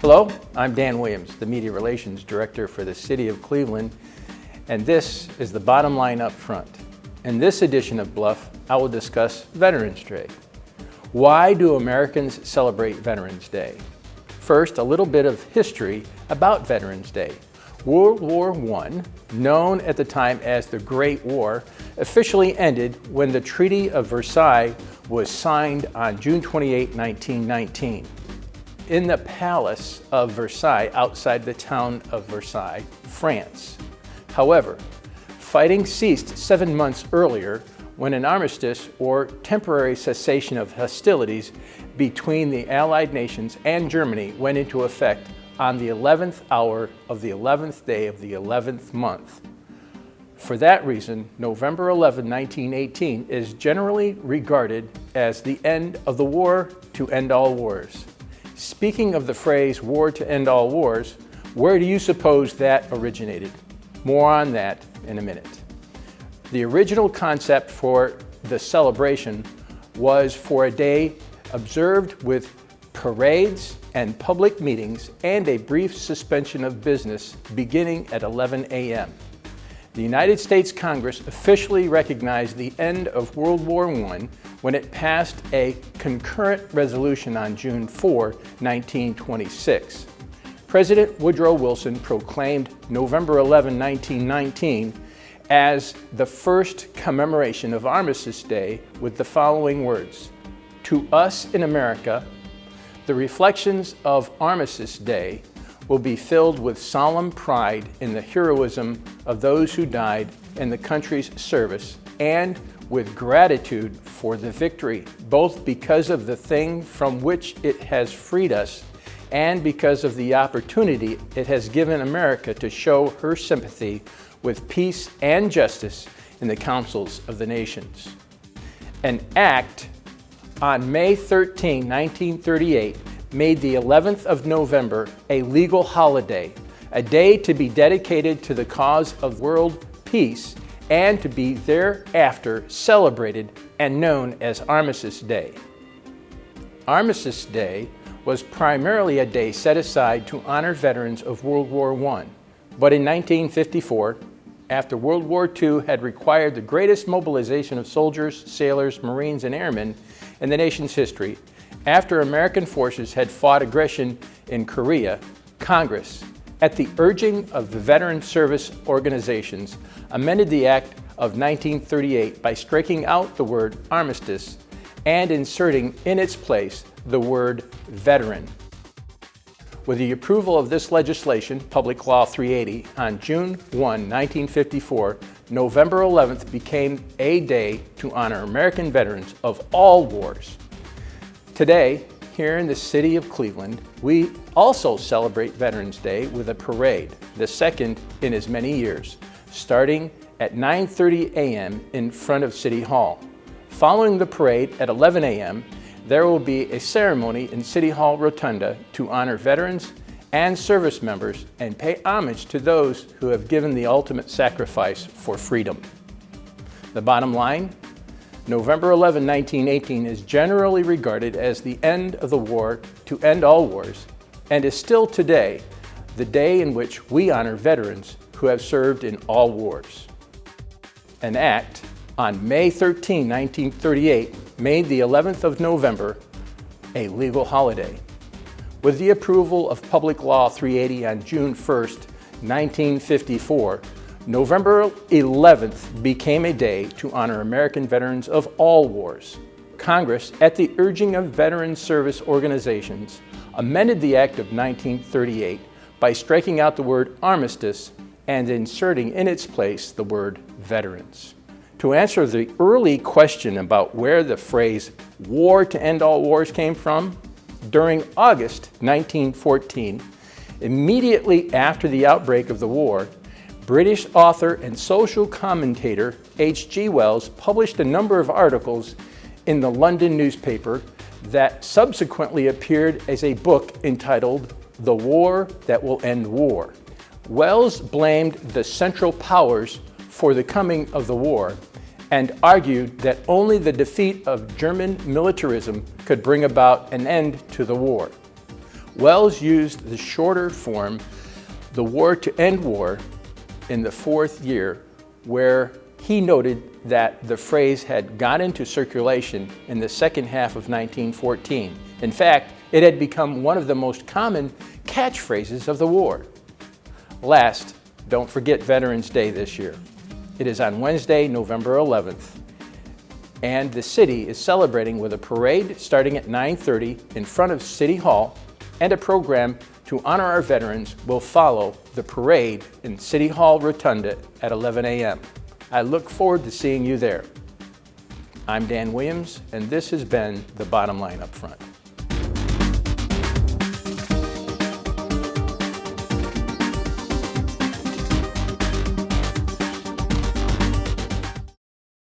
Hello, I'm Dan Williams, the Media Relations Director for the City of Cleveland, and this is the bottom line up front. In this edition of Bluff, I will discuss Veterans Day. Why do Americans celebrate Veterans Day? First, a little bit of history about Veterans Day. World War I, known at the time as the Great War, officially ended when the Treaty of Versailles was signed on June 28, 1919. In the Palace of Versailles, outside the town of Versailles, France. However, fighting ceased 7 months earlier when an armistice or temporary cessation of hostilities between the Allied nations and Germany went into effect on the 11th hour of the 11th day of the 11th month. For that reason, November 11, 1918 is generally regarded as the end of the war to end all wars. Speaking of the phrase war to end all wars, where do you suppose that originated? More on that in a minute. The original concept for the celebration was for a day observed with parades and public meetings and a brief suspension of business beginning at 11 a.m. The United States Congress officially recognized the end of World War I when it passed a concurrent resolution on June 4, 1926. President Woodrow Wilson proclaimed November 11, 1919 as the first commemoration of Armistice Day with the following words: "To us in America, the reflections of Armistice Day will be filled with solemn pride in the heroism of those who died in the country's service and with gratitude for the victory, both because of the thing from which it has freed us and because of the opportunity it has given America to show her sympathy with peace and justice in the councils of the nations." An act on May 13, 1938, made the 11th of November a legal holiday, a day to be dedicated to the cause of world peace and to be thereafter celebrated and known as Armistice Day. Armistice Day was primarily a day set aside to honor veterans of World War I, but in 1954, after World War II had required the greatest mobilization of soldiers, sailors, Marines, and airmen in the nation's history, after American forces had fought aggression in Korea, Congress, at the urging of the veteran service organizations, amended the Act of 1938 by striking out the word armistice and inserting in its place the word veteran. With the approval of this legislation, Public Law 380, on June 1, 1954, November 11th became a day to honor American veterans of all wars. Today, here in the city of Cleveland, we also celebrate Veterans Day with a parade, the second in as many years, starting at 9:30 a.m. in front of City Hall. Following the parade at 11 a.m., there will be a ceremony in City Hall Rotunda to honor veterans and service members and pay homage to those who have given the ultimate sacrifice for freedom. The bottom line: November 11, 1918 is generally regarded as the end of the war to end all wars and is still today the day in which we honor veterans who have served in all wars. An act on May 13, 1938 made the 11th of November a legal holiday. With the approval of Public Law 380 on June 1, 1954, November 11th became a day to honor American veterans of all wars. Congress, at the urging of veteran service organizations, amended the Act of 1938 by striking out the word armistice and inserting in its place the word veterans. To answer the early question about where the phrase war to end all wars came from, during August 1914, immediately after the outbreak of the war, British author and social commentator H.G. Wells published a number of articles in the London newspaper that subsequently appeared as a book entitled The War That Will End War. Wells blamed the Central Powers for the coming of the war and argued that only the defeat of German militarism could bring about an end to the war. Wells used the shorter form, the war to end war, in the fourth year, where he noted that the phrase had got into circulation in the second half of 1914. In fact, it had become one of the most common catchphrases of the war. Last, don't forget Veterans Day this year. It is on Wednesday, November 11th, and the city is celebrating with a parade starting at 9:30 in front of City Hall, and a program to honor our veterans will follow the parade in City Hall Rotunda at 11 a.m. I look forward to seeing you there. I'm Dan Williams, and this has been The Bottom Line Up Front.